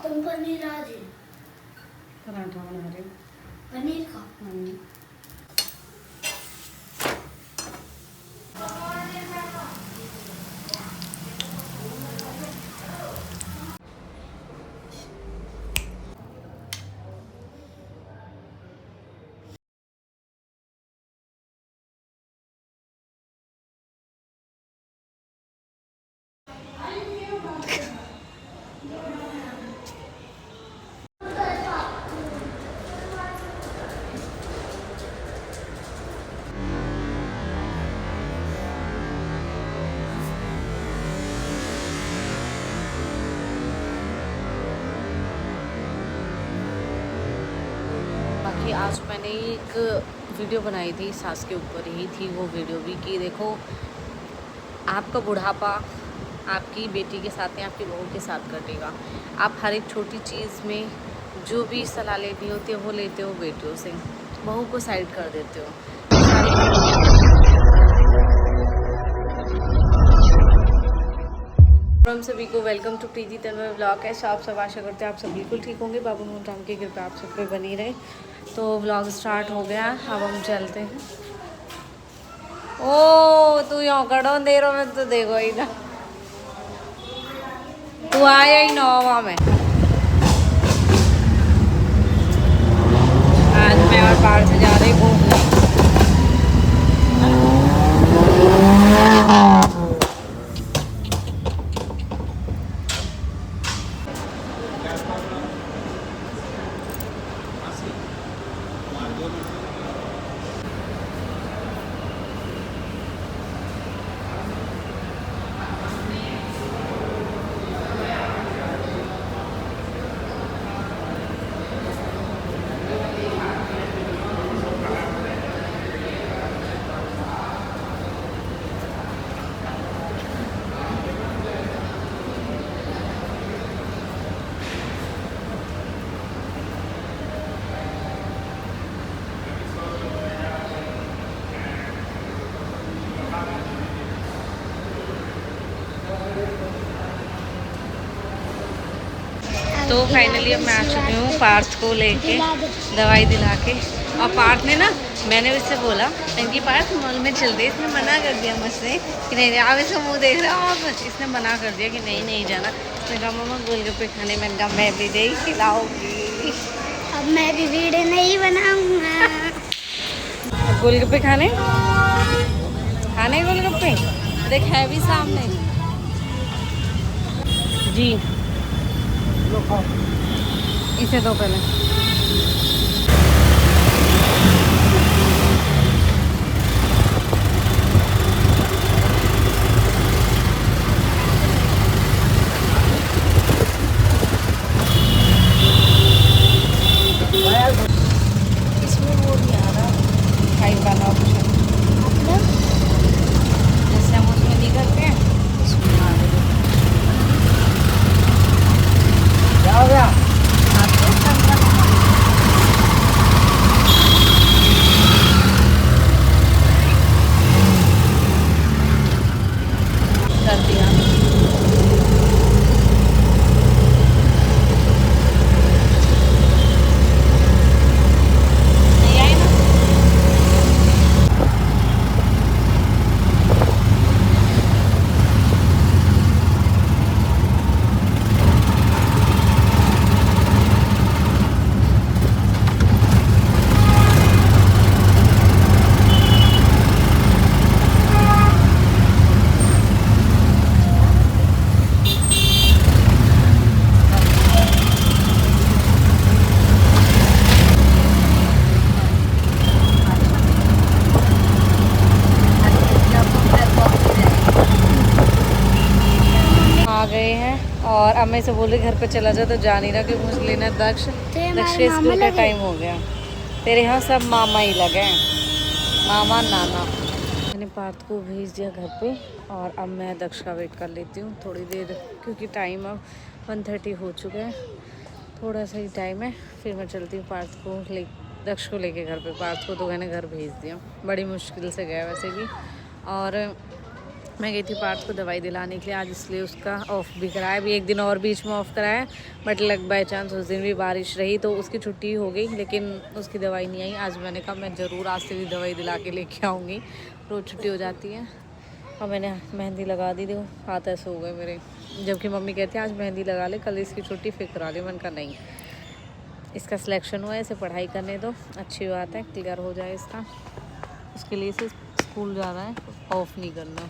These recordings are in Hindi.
तुम पनीर आज पराठा बना रहे पनीर का। बाकी आज मैंने एक वीडियो बनाई थी, सास के ऊपर ही थी वो वीडियो भी, कि देखो आपका बुढ़ापा आपकी बेटी के साथ या आपकी बहू के साथ कटेगा। आप हर एक छोटी चीज़ में जो भी सलाह लेनी होती है वो लेते हो बेटियों से, बहू को साइड कर देते हो। हम सभी को welcome to PG Tanmay vlog. कैसे आप सब, आशा करते हैं आप सब बिल्कुल ठीक होंगे। बाबू मोहन राम की कृपा आप सब पे बनी रहे। तो व्लॉग स्टार्ट हो गया, अब हम चलते हैं। ओ तू यहाँ खड़ो देरो में तो देखो ही ना, तू आया ही नौवा में। आज मैं और बाहर से जा रही घूमने। तो फाइनली अब मैं आ चुकी हूँ पार्थ को लेके दवाई दिला के। और पार्थ ने ना, मैंने उससे बोला कि पार्थ मॉल में चलते, इसने मना कर दिया मुझसे कि नहीं आप इसका मुँह देख रहे हो आप। इसने मना कर दिया कि नहीं जाना। इसने कहा मम्मा गोलगप्पे खाने, मैंने कहा मैं भी नहीं खिलाऊंगी, अब मैं भी वीडियो नहीं बनाऊंगा। गोलगप्पे खाने गोलगप्पे देख है भी सामने जी। इसे दो पहले। इसमें वो नहीं आ रहा फाइल वाला ऑप्शन, जैसे हम उसमें नहीं करते हैं इसमें आ रहा है। क्या हो गया? कर दिया। नहीं आए ना? और अब मैं से बोल रही घर पे चला जा, तो जा नहीं रहा क्योंकि मुझे लेना दक्ष के स्कूल का टाइम हो गया। तेरे यहाँ सब मामा ही लगे हैं, मामा नाना। मैंने पार्थ को भेज दिया घर पे और अब मैं दक्ष का वेट कर लेती हूँ थोड़ी देर, क्योंकि टाइम अब 1:30 हो चुका है, थोड़ा सा ही टाइम है। फिर मैं चलती हूँ पार्थ को दक्ष को लेके घर पे। पार्थ को तो मैंने घर भेज दिया, बड़ी मुश्किल से गया वैसे भी। और मैं गई थी पार्थ को दवाई दिलाने के लिए आज, इसलिए उसका ऑफ भी कराया। अभी एक दिन और बीच में ऑफ कराया, बट लग बाई चांस उस दिन भी बारिश रही तो उसकी छुट्टी हो गई, लेकिन उसकी दवाई नहीं आई। आज मैंने कहा मैं ज़रूर आज से भी दवाई दिला के लेके आऊँगी, रोज़ छुट्टी हो जाती है। और मैंने मेहंदी लगा दी, देखो हाथ ऐसे हो गए मेरे, जबकि मम्मी कहती है आज मेहंदी लगा ले, कल इसकी छुट्टी फिर करा ले। मैंने कहा नहीं, इसका सिलेक्शन हुआ है, इसे पढ़ाई करने दो, अच्छी बात है, क्लियर हो जाए इसका, उसके लिए इसे स्कूल जाना है, ऑफ नहीं करना।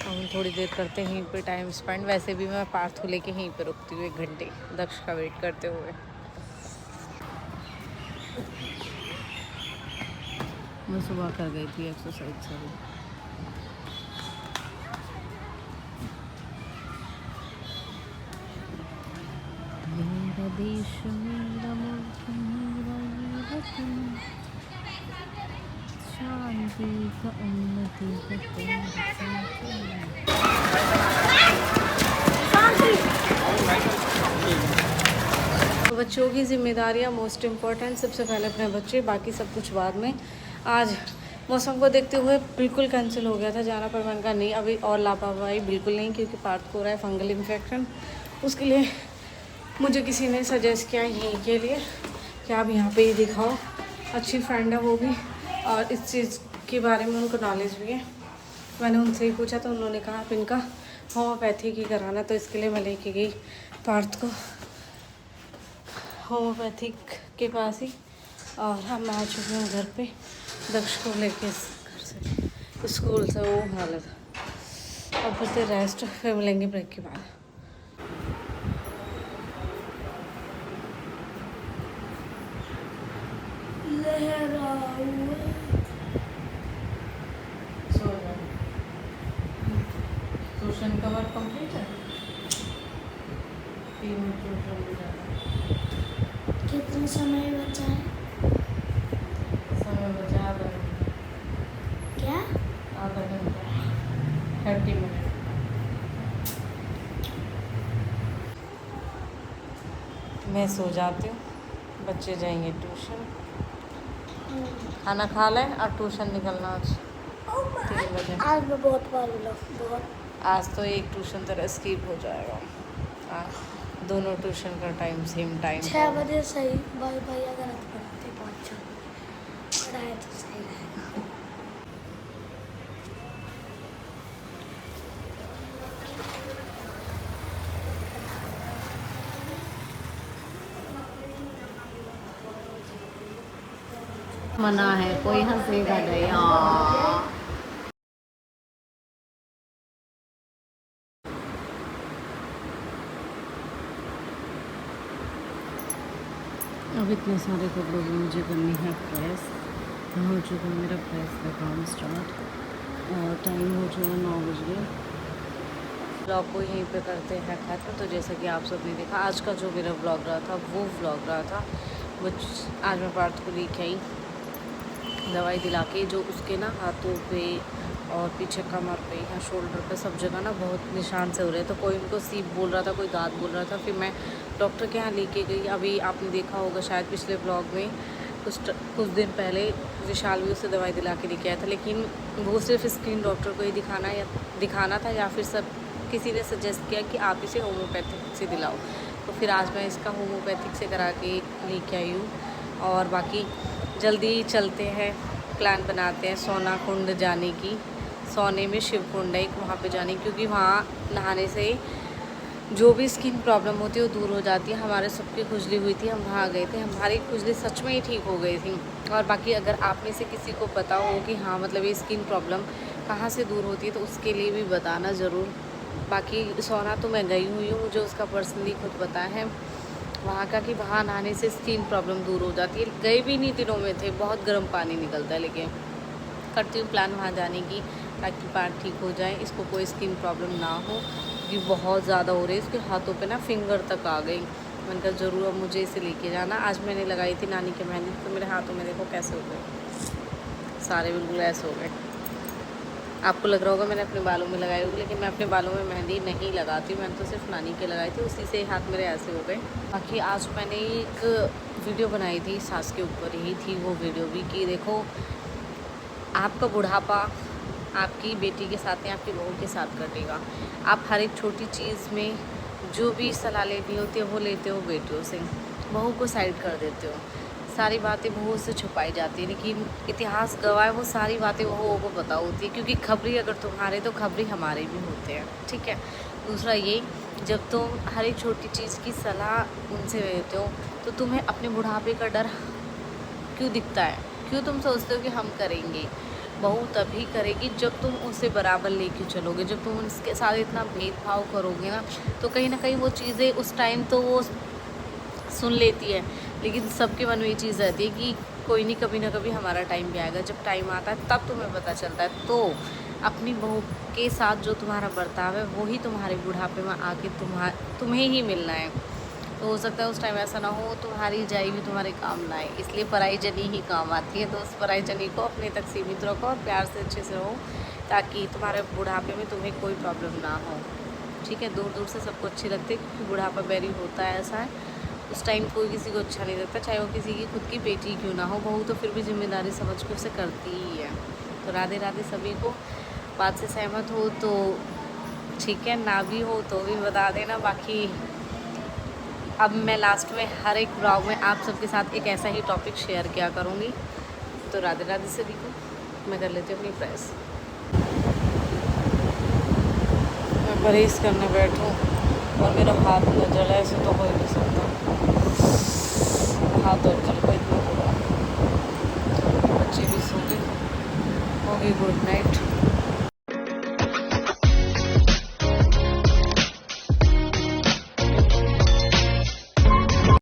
हम थोड़ी देर करते हैं यहीं पे टाइम स्पेंड। वैसे भी मैं पार्थ को लेके यहीं पे रुकती हूँ 1 घंटे दक्ष का वेट करते हुए। मैं सुबह कर गई थी एक्सरसाइज सारी। मेरा देश मेरा मुल्क मेरा ये वतन, शांति का उन्नति का तो बच्चों की जिम्मेदारियां मोस्ट इम्पॉर्टेंट, सबसे पहले अपने बच्चे, बाकी सब कुछ बाद में। आज मौसम को देखते हुए बिल्कुल कैंसिल हो गया था जाना, पर मैंने कहा नहीं अभी और लापरवाही बिल्कुल नहीं, क्योंकि पार्थ को हो रहा है फंगल इन्फेक्शन। उसके लिए मुझे किसी ने सजेस्ट किया यहीं के लिए कि आप यहाँ पे ही दिखाओ, अच्छी फ्रेंड है वो भी और इस चीज़ के बारे में उनको नॉलेज भी है। मैंने उनसे ही पूछा तो उन्होंने कहा आप इनका होम्योपैथी की कराना, तो इसके लिए मैं लेके गई पार्थ को होम्योपैथिक के पास ही। और अब मैं आ चुकी हूँ घर पे, दक्ष को लेके घर से स्कूल से, वो हालत। अब फिर रेस्ट, फिर मिलेंगे ब्रेक के बाद। ट्यूशन का वर्क कंप्लीट है, 3 ट्यूशन भी जाना है। कितना समय बचा है? समय बचा आधा घंटा। क्या? आधा घंटा, 30 मिनट। मैं सो जाती हूँ, बच्चे जाएंगे ट्यूशन, खाना खा लें और ट्यूशन निकलना आज 3 बजे। आज मैं बहुत बार बोला, बहुत। आज तो एक ट्यूशन तरह स्किप हो जाएगा, दोनों ट्यूशन का टाइम सेम टाइम 6 बजे सही। भाई भाई अगर आप पढ़ाते 5-6 पढ़ाए तो सही रहेगा। मना है, कोई हंसेगा नहीं। अब इतने सारे कपड़ों की मुझे करनी है प्रेस। हो चुका मेरा प्रेस का काम स्टार्ट और टाइम हो चुका 9 बज गए। ब्लॉग को यहीं पे करते हैं खत्म। तो जैसे कि आप सब ने देखा आज का जो मेरा ब्लॉग रहा था वो ब्लॉग रहा था आज मैं पार्थ को लेके आई दवाई दिला के, जो उसके ना हाथों पे और पीछे कमर पे या शोल्डर पे सब जगह ना बहुत निशान से हो रहे, तो कोई उनको सीप बोल रहा था, कोई दांत बोल रहा था। फिर मैं डॉक्टर के यहाँ लेके गई। अभी आपने देखा होगा शायद पिछले ब्लॉग में, कुछ दिन पहले विशाल भी उसे दवाई दिला के लेके आया था, लेकिन वो सिर्फ स्किन डॉक्टर को ही दिखाना था या फिर सब किसी ने सजेस्ट किया कि आप इसे होम्योपैथिक से दिलाओ। तो फिर आज मैं इसका होम्योपैथिक से करा के लेके आई हूँ। और बाकी जल्दी चलते हैं, प्लान बनाते हैं सोना कुंड जाने की। सोने में शिव कुंड है एक, वहाँ पे जाने, क्योंकि वहाँ नहाने से जो भी स्किन प्रॉब्लम होती है वो दूर हो जाती है। हमारे सबकी खुजली हुई थी, हम वहाँ गए थे, हमारी खुजली सच में ही ठीक हो गई थी। और बाकी अगर आप में से किसी को पता हो कि हाँ मतलब ये स्किन प्रॉब्लम कहाँ से दूर होती है तो उसके लिए भी बताना ज़रूर। बाकी सोना तो मैं गई हुई हूँ, मुझे उसका पर्सनली खुद पता है वहाँ का कि वहाँ नहाने से स्किन प्रॉब्लम दूर हो जाती है। गए भी नहीं दिनों में थे, बहुत गर्म पानी निकलता है, लेकिन करती हूँ प्लान वहाँ जाने की ताकि पैर ठीक हो जाए, इसको कोई स्किन प्रॉब्लम ना हो, क्योंकि बहुत ज़्यादा हो रही है। इसके हाथों पे ना फिंगर तक आ गई। मैंने कहा ज़रूर अब मुझे इसे लेके जाना। आज मैंने लगाई थी नानी के मेहंदी, तो मेरे हाथों में देखो कैसे हो गए, सारे बिल्कुल ऐसे हो गए। आपको लग रहा होगा मैंने अपने बालों में लगाई होगी, लेकिन मैं अपने बालों में मेहंदी नहीं लगाती, मैंने तो सिर्फ नानी के लगाई थी, उसी से हाथ मेरे ऐसे हो गए। बाकी आज मैंने एक वीडियो बनाई थी, सास के ऊपर ही थी वो वीडियो भी, कि देखो आपका बुढ़ापा आपकी बेटी के साथ या आपकी बहू के साथ कटेगा। आप हर एक छोटी चीज़ में जो भी सलाह लेनी होती है वो लेते हो बेटियों से, बहू को साइड कर देते हो। सारी बातें बहू से छुपाई जाती है, लेकिन इतिहास गवाह है वो सारी बातें बहुओं को पता होती है, क्योंकि खबरी अगर तुम्हारे तो खबरी हमारे भी होते हैं, ठीक है। दूसरा ये, जब तुम हर एक छोटी चीज़ की सलाह उनसे लेते हो तो तुम्हें अपने बुढ़ापे का डर क्यों दिखता है, क्यों तुम सोचते हो कि हम करेंगे। बहू तभी करेगी जब तुम उसे बराबर लेके चलोगे, जब तुम उसके साथ इतना भेदभाव करोगे ना, तो कहीं ना कहीं वो चीज़ें उस टाइम तो वो सुन लेती है, लेकिन सबके मन में ये चीज़ रहती है कि कोई नहीं, कभी ना कभी हमारा टाइम भी आएगा। जब टाइम आता है तब तुम्हें पता चलता है। तो अपनी बहू के साथ जो तुम्हारा बर्ताव है वही तुम्हारे बुढ़ापे में आके तुम्हें ही मिलना है। तो हो सकता है उस टाइम ऐसा ना हो, तुम्हारी जाई भी तुम्हारे काम ना आए, इसलिए पराई जनी ही काम आती है। तो उस पराई जनी को अपने तक सीमित रखो और प्यार से अच्छे से रहो, ताकि तुम्हारे बुढ़ापे में तुम्हें कोई प्रॉब्लम ना हो, ठीक है। दूर दूर से सबको अच्छे लगते, क्योंकि बुढ़ापा बैरी होता है, ऐसा है। उस टाइम कोई किसी को अच्छा नहीं लगता, चाहे वो किसी की खुद की बेटी क्यों ना हो। बहू तो फिर भी जिम्मेदारी समझ के उसे करती ही है। तो राधे राधे सभी को। बात से सहमत हो तो ठीक है, ना भी हो तो भी बता देना। बाकी अब मैं लास्ट में हर एक ब्लॉग में आप सबके साथ एक ऐसा ही टॉपिक शेयर किया करूँगी। तो राधे राधे सभी को। मैं कर लेती हूँ अपनी प्रेस। मैं परहेज़ करने बैठूँ और मेरा हाथ न जला, ऐसे तो हो ही नहीं सकता। हाथ और जल गया इतना बुरा। बच्चे भी सो गए, होगी गुड नाइट।